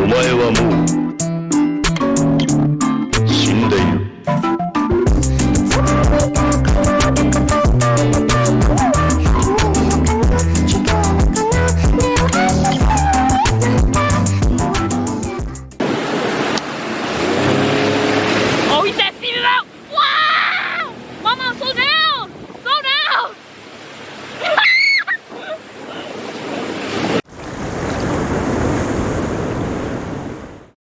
お前はもう死んでいる。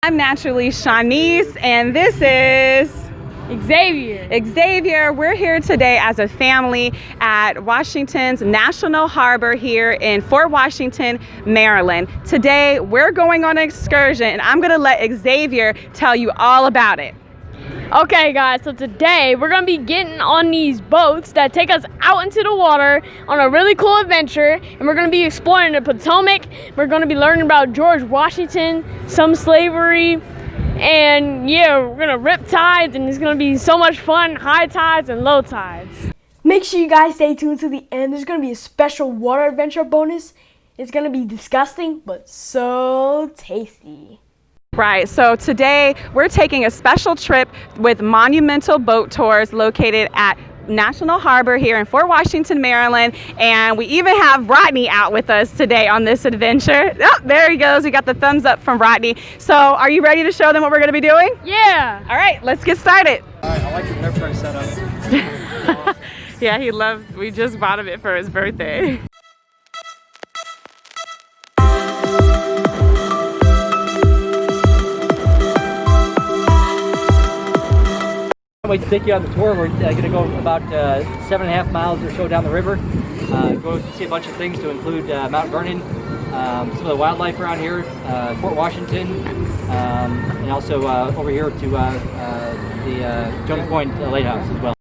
I'm naturally Shanice, and this is Xavier. We're here today as a family at Washington's National Harbor here in Fort Washington, Maryland. Today we're going on an excursion, and I'm gonna let Xavier tell you all about it. Okay guys, so today we're gonna be getting on these boats that take us out into the water on a really cool adventure, and we're gonna be exploring the Potomac. We're gonna be learning about George Washington, some slavery, and yeah, we're gonna rip tides, and it's gonna be so much fun, high tides and low tides. Make sure you guys stay tuned to the end. There's gonna be a special water adventure bonus. It's gonna be disgusting, but so tasty. Right, so today we're taking a special trip with Monumental Boat Tours located at National Harbor here in Fort Washington, Maryland, and we even have Rodney out with us today on this adventure. Oh, there he goes. We got the thumbs up from Rodney. So are you ready to show them what we're going to be doing? Yeah. All right, let's get started. I like your airplane setup. Yeah, he loves, we just bought him it for his birthday. I'd like to take you on the tour. We're going to go about 7.5 miles or so down the river. Go see a bunch of things to include Mount Vernon, some of the wildlife around here, Fort Washington, and also over here to the Jones Point Lighthouse as well.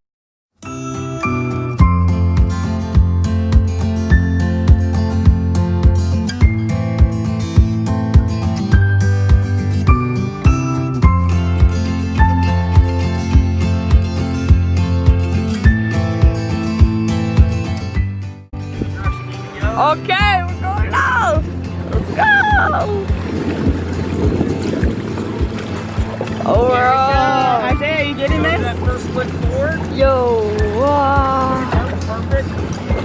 Okay, we're going off. Let's go. Oh, we're on. Isaiah, you getting this? That first foot forward. Yo. Perfect.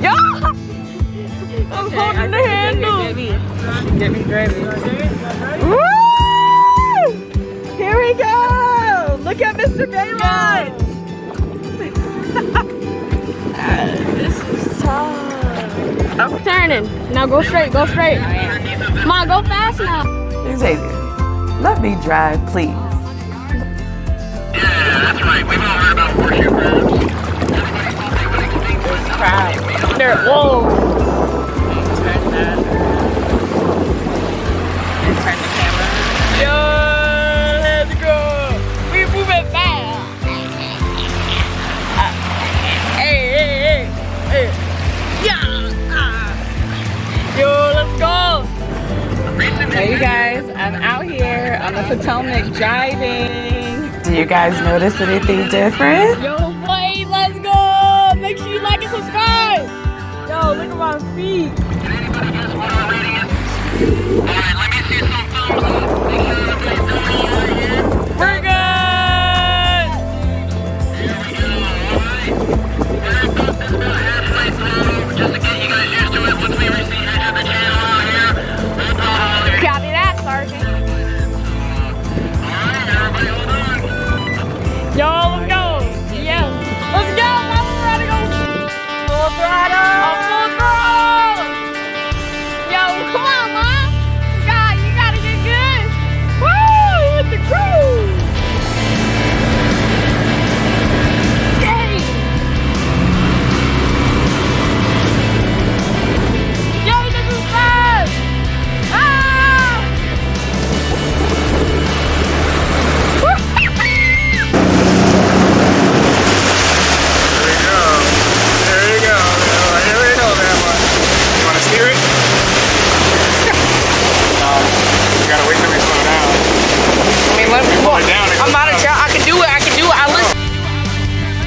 Yo. I'm holding the handle. Get me gravy. Woo! Here we go. Look at Mr. Baywatch. This is tough. I'm turning. Now go straight, go straight. Come on, go fast now. Xavier, let me drive, please. Yeah, that's right. We've all heard about horseshoe crabs. There, whoa. Turn the camera. Yo, let's go. We moving fast. Hey. Yeah. Yo, let's go. Hey you guys, I'm out here on the Potomac driving. Do you guys notice anything different? Yo, boy, let's go. Make sure you like and subscribe. Yo, look at my feet. Can anybody guess what our rating is? Alright, let me see some thumbs up. Make sure everybody's doing all right here. We're good. Here we go, alright. We're gonna pump this about halfway through just to get you guys used to it. Once we enter the channel out here, we'll go all there. Copy that, Sergeant. Alright, everybody hold on. Yo, let's go. Yeah. Let's go. Mama, we're ready to go. Full throttle! Full throttle. Yo, come on, Mom. God, you gotta get good. Woo, with the cruise. Dang. Yo, this is fast. Ah!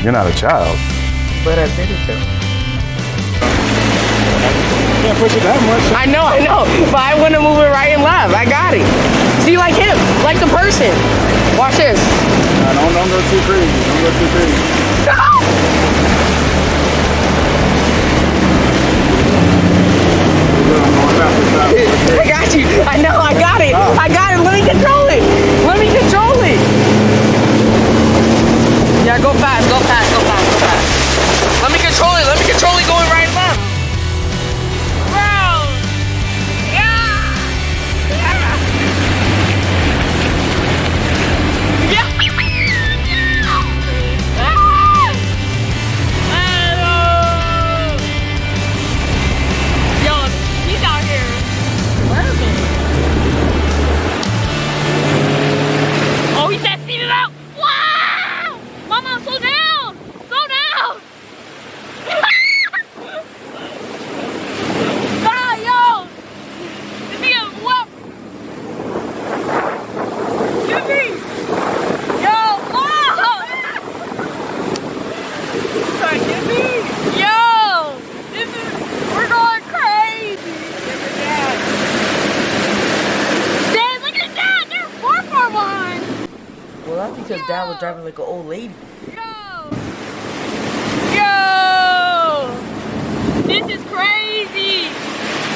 You're not a child. But I did it though. Can't push it that much. I know, but I want to move it right and left. I got it. See, like hit person. Watch this. Don't go too crazy. Don't go too crazy. I got you. I know. I got it. I got it. Let me control it. Let me control it. Yeah, go fast. Go fast. Go fast. Go fast. Let me control it. Let me control it going right and left. Because Dad was driving like an old lady. Yo! This is crazy!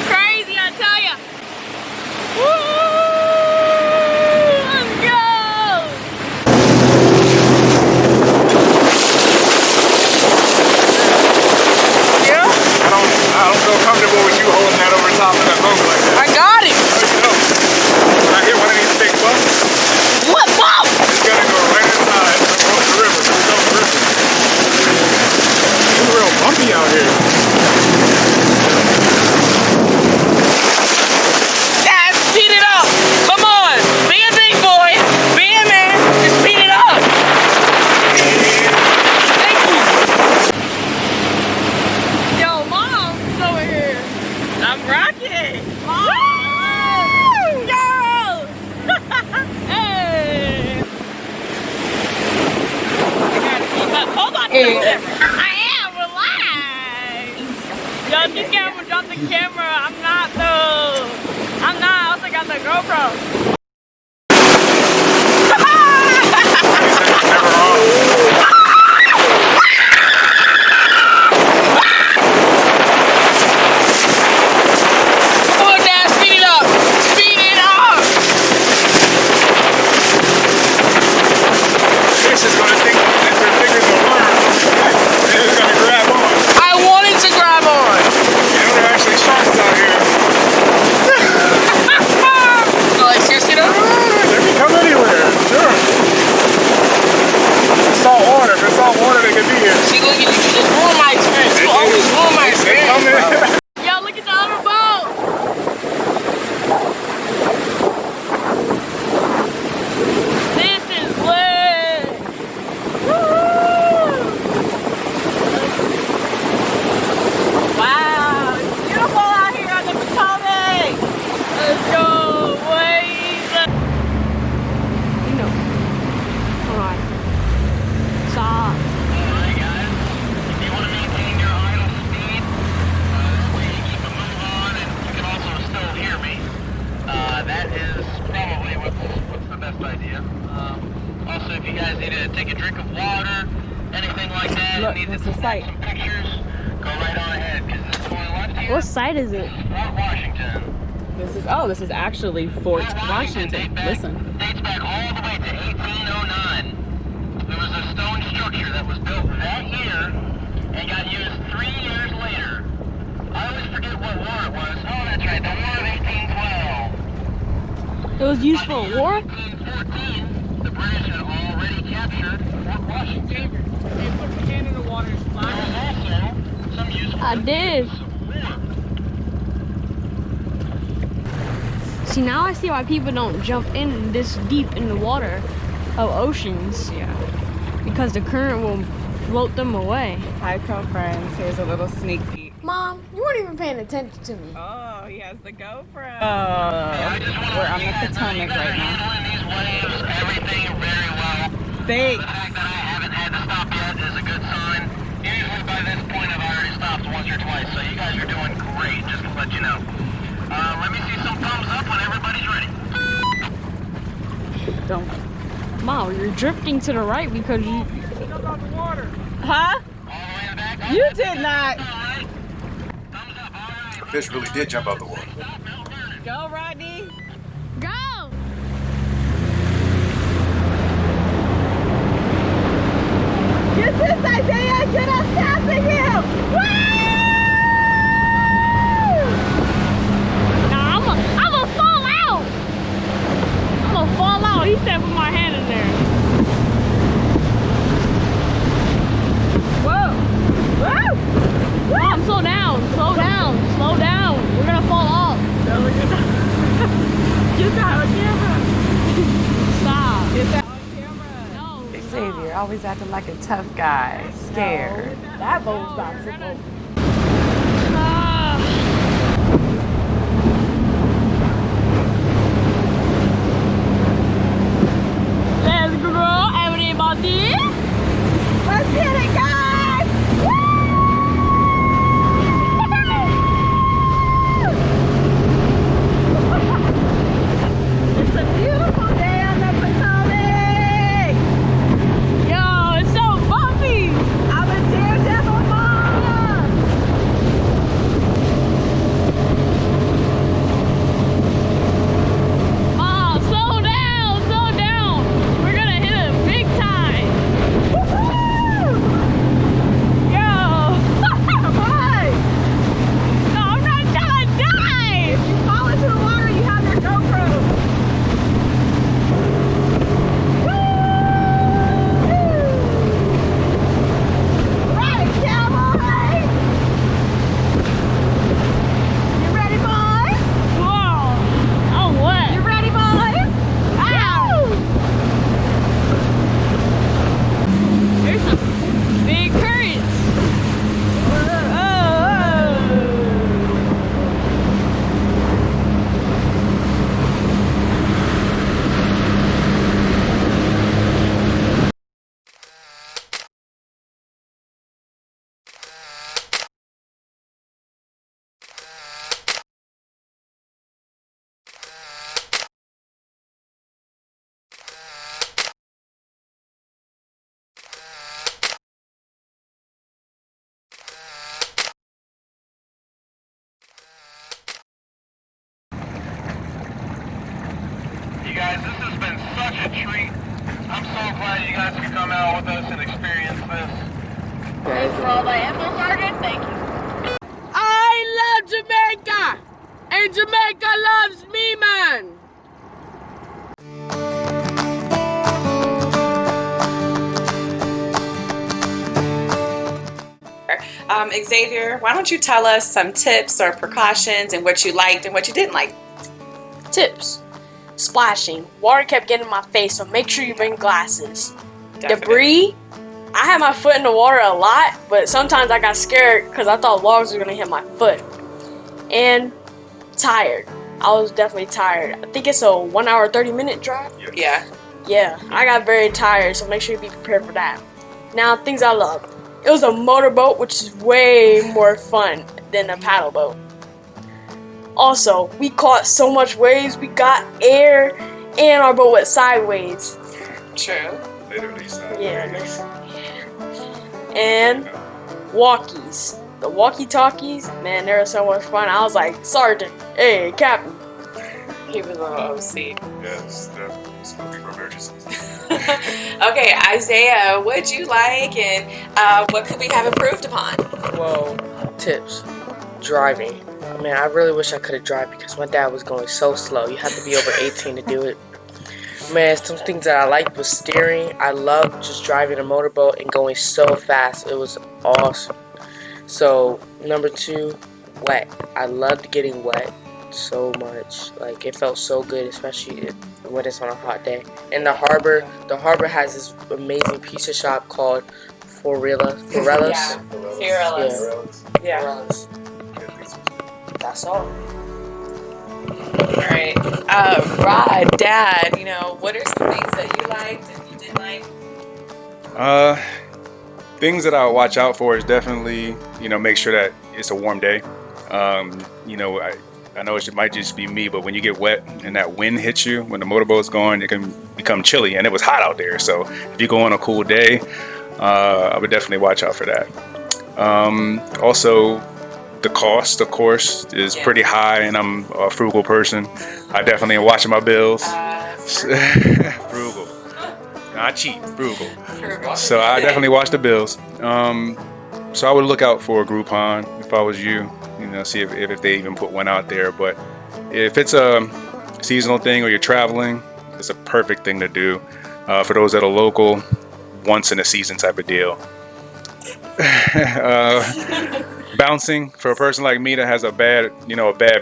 Crazy, I tell ya! Woo! Let's go! Yeah? I don't feel comfortable with you holding that over top of that boat like that. I got it. When I hit one of these big bumps, What bump? it's gonna go right inside the river. It's real bumpy out here. Dad, speed it up. Come on. Be a big boy. Be a man. Just speed it up. Thank you. Yo, Mom's over here. I'm rocking. Mom! Yo! Hey! I gotta keep up. Hold on. I am, relax! Yo, she's gonna drop the camera. I'm not though. I'm not. I also got the GoPro. Come on, Dad. Speed it up. Speed it up. Fish is gonna think that their fingers are worms. And it's gonna grab on. I wanted to grab on. You know, there are actually sharks out here. Like, seriously though? They can come anywhere, sure. It's salt water. If it's salt water, they can be here. See, look at you. You just ruined my experience. You always ruin my They experience. come in. Yo, look at the other boat! This is lit! Woo! Wow, it's beautiful out here on the Potomac. Let's go! Waves! You know. Hold on. Stop. Alright guys, if you want to maintain your idle speed, this way you keep a move on and you can also still hear me. That is probably what's the best idea. Also, if you guys need to take a drink of water, anything like that, Look, need to that's the snap site. some pictures, go right on ahead, because this is going left here. What side is it? Fort Washington. This is actually Fort Washington. Listen. Dates back all the way to 1809. There was a stone structure that was built that year and got used 3 years later. I always forget what war it was. Oh, that's right, the War of 1812. It was used for By the a year war? 1814, the British had already captured Fort Washington. They put your hand in the water and There was also some use for I did. Civil War. See, now I see why people don't jump in this deep in the water of oceans. Yeah. Because the current will float them away. Hi, co-friends. Here's a little sneak peek. Mom, you weren't even paying attention to me. Oh, he has the GoPro. I just want to We're on let you the guys know you Potomac guys right are now. handling these waves, everything very well. The Thanks. fact that I haven't had to stop yet is a good sign. Usually by this point I've already stopped once or twice, so you guys are doing great, just to let you know. Let me see some thumbs up when everybody's ready. Don't. Mom, you're drifting to the right because you. Huh? You did not. The fish really did jump out the water. Go, Rodney. Go! Get this, Isaiah. Get us passing him. Woo! Nah, I'm gonna fall out. I'm gonna fall out. He said put my hand in there. Whoa. Woo! Mom, slow down. Slow down. Slow down. We're gonna fall off. No, you're not. Get that on camera. Stop. Get that on camera. No. Xavier, always acting like a tough guy. Scared. That boat was about to flip over. Ah. Let's go, everybody. Let's hit it, guys. It's a beautiful day on the Potomac. Yo, it's so bumpy. I'm a daredevil mom. Mom, slow down, slow down. We're gonna hit it big time. Yo. Come on. No, I'm not trying to die. If you fall into the water, you have your GoPro. Right, cowboy. You ready, boys? Whoa. Oh, what? You ready, boys? Ow! There's some big currents. You guys, this has been such a treat. I'm so glad you guys could come out with us and experience this. Thanks for all the info, Sergeant. Thank you. I love Jamaica! And Jamaica loves me, man! Xavier, why don't you tell us some tips or precautions and what you liked and what you didn't like? Tips. Splashing. Water kept getting in my face, so make sure you bring glasses. Debris. I had my foot in the water a lot, but sometimes I got scared because I thought logs were going to hit my foot. And tired. I was definitely tired. I think it's a 1 hour, 30-minute drive. Yeah. Yeah, I got very tired, so make sure you be prepared for that. Now, things I love. It was a motorboat, which is way more fun than a paddle boat. Also, we caught so much waves, we got air, and our boat went sideways. True. Literally, son. Yeah, and walkies. The walkie-talkies, man, they were so much fun. I was like, Sergeant, hey, Captain. He was a little OC. Yes, smoking for emergencies. Okay, Isaiah, what'd you like and what could we have improved upon? Well, tips. Driving. I mean, I really wish I could have driven because my dad was going so slow. You have to be over 18 to do it. Man, some things that I liked was steering. I loved just driving a motorboat and going so fast. It was awesome. So, number 2, wet. I loved getting wet so much. Like, it felt so good, especially when it's on a hot day. And the harbor has this amazing pizza shop called Forellas. Yeah. Fearless. Yeah. Forellas. That's all. All right. Rod, Dad, what are some things that you liked and you didn't like? Things that I watch out for is definitely, make sure that it's a warm day. I know it might just be me, but when you get wet and that wind hits you, when the motorboat's going, it can become chilly, and it was hot out there. So if you go on a cool day, I would definitely watch out for that. Also, the cost, of course, is pretty high, and I'm a frugal person. I definitely am watching my bills. Frugal, not cheap, frugal. So I definitely watch the bills. So I would look out for a Groupon if I was you. You know, see if they even put one out there. But if it's a seasonal thing or you're traveling, it's a perfect thing to do. For those that are local, once in a season type of deal. Bouncing, for a person like me that has a bad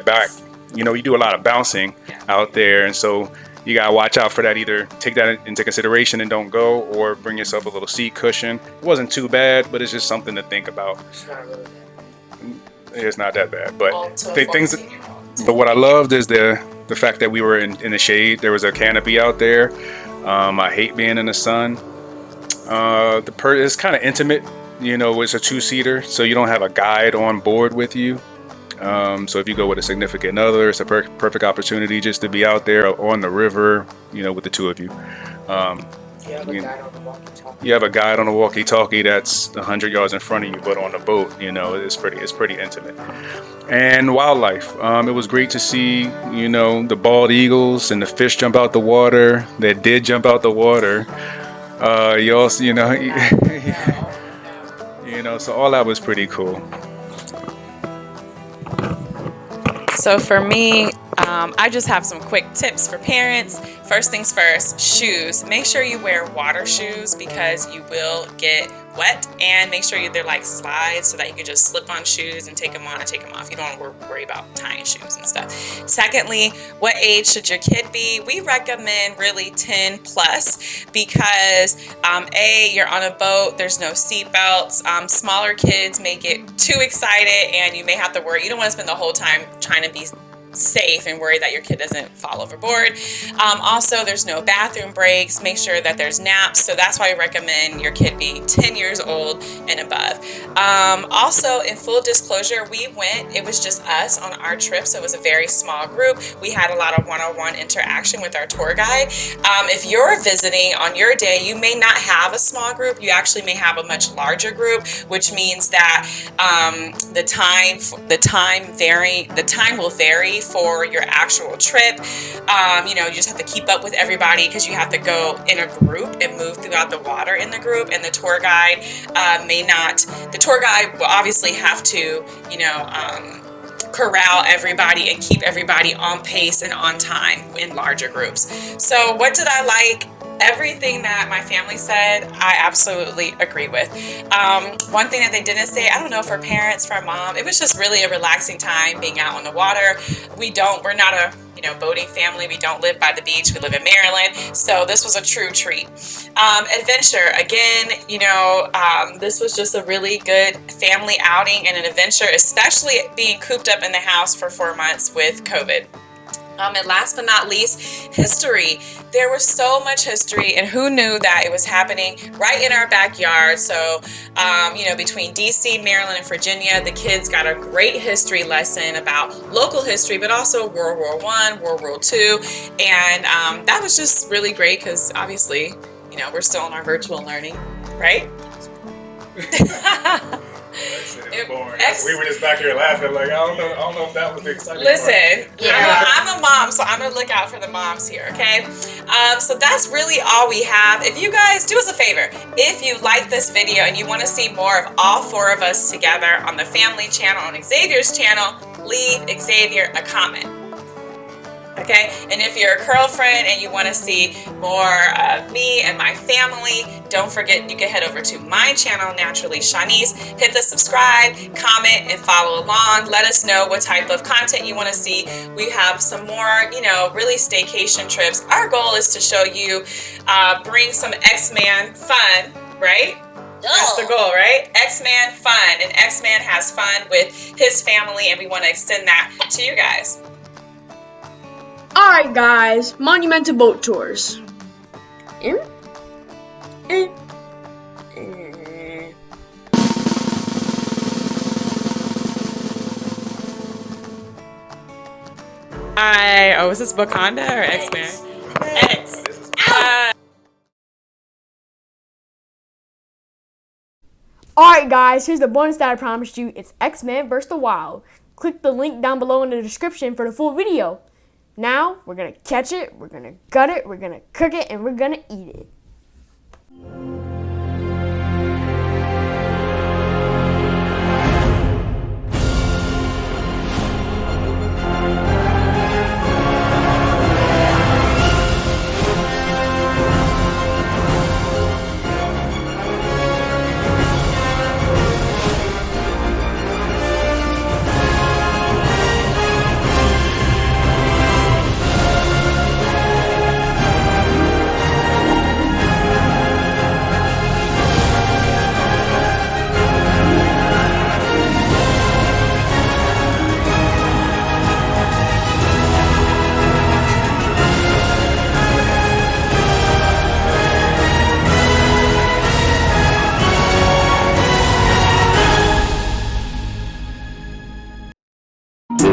back, you do a lot of bouncing out there, and so you gotta watch out for that. Either take that into consideration and don't go, or bring yourself a little seat cushion. It wasn't too bad, but it's just something to think about. It's not that bad, but things. But what I loved is the fact that we were in the shade. There was a canopy out there. I hate being in the sun. It's kind of intimate. It's a two-seater, so you don't have a guide on board with you. So if you go with a significant other, it's a perfect opportunity just to be out there on the river, with the two of you. You have a guide on the walkie-talkie that's 100 yards in front of you, but on the boat, it's pretty intimate. And wildlife. It was great to see, the bald eagles and the fish jump out the water. That did jump out the water. You also, so all that was pretty cool. So for me, I just have some quick tips for parents. First things first, shoes. Make sure you wear water shoes because you will get wet, and make sure they're like slides so that you can just slip on shoes and take them on and take them off. You don't want to worry about tying shoes and stuff. Secondly, what age should your kid be? We recommend really 10 plus because you're on a boat, there's no seat belts. Smaller kids may get too excited and you may have to worry. You don't want to spend the whole time trying to be safe and worry that your kid doesn't fall overboard. Also, there's no bathroom breaks. Make sure that there's naps. So that's why I recommend your kid be 10 years old and above. Also, in full disclosure, it was just us on our trip. So it was a very small group. We had a lot of one-on-one interaction with our tour guide. If you're visiting on your day, you may not have a small group. You actually may have a much larger group, which means that the time will vary for your actual trip. You just have to keep up with everybody because you have to go in a group and move throughout the water in the group, and the tour guide will obviously have to corral everybody and keep everybody on pace and on time in larger groups. So what did I like? Everything that my family said, I absolutely agree with. One thing that they didn't say, I don't know, for parents, for mom, it was just really a relaxing time being out on the water. We're not a boating family. We don't live by the beach. We live in Maryland. So this was a true treat. Adventure, again, this was just a really good family outing and an adventure, especially being cooped up in the house for 4 months with COVID. And last but not least, history. There was so much history, and who knew that it was happening right in our backyard. So, between DC, Maryland, and Virginia, the kids got a great history lesson about local history, but also World War I, World War II. And that was just really great because obviously, we're still in our virtual learning, right? We were just back here laughing, like I don't know if that was the exciting Listen, I'm a mom, so I'm gonna look out for the moms here, okay? So that's really all we have. If you guys do us a favor, if you like this video and you want to see more of all 4 of us together on the family channel, on Xavier's channel, leave Xavier a comment. Okay, and if you're a girlfriend and you want to see more of me and my family, don't forget you can head over to my channel, Naturally Shanice. Hit the subscribe, comment, and follow along. Let us know what type of content you want to see. We have some more, really staycation trips. Our goal is to show you, bring some X-Man fun, right? That's the goal, right? X-Man fun, and X-Man has fun with his family, and we want to extend that to you guys. Alright guys, Monumental Boat Tours. Is this Wakanda or X-Man? X. Alright guys, here's the bonus that I promised you. It's X-Men vs. the Wild. Click the link down below in the description for the full video. Now, we're gonna catch it, we're gonna gut it, we're gonna cook it, and we're gonna eat it.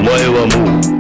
お前はもう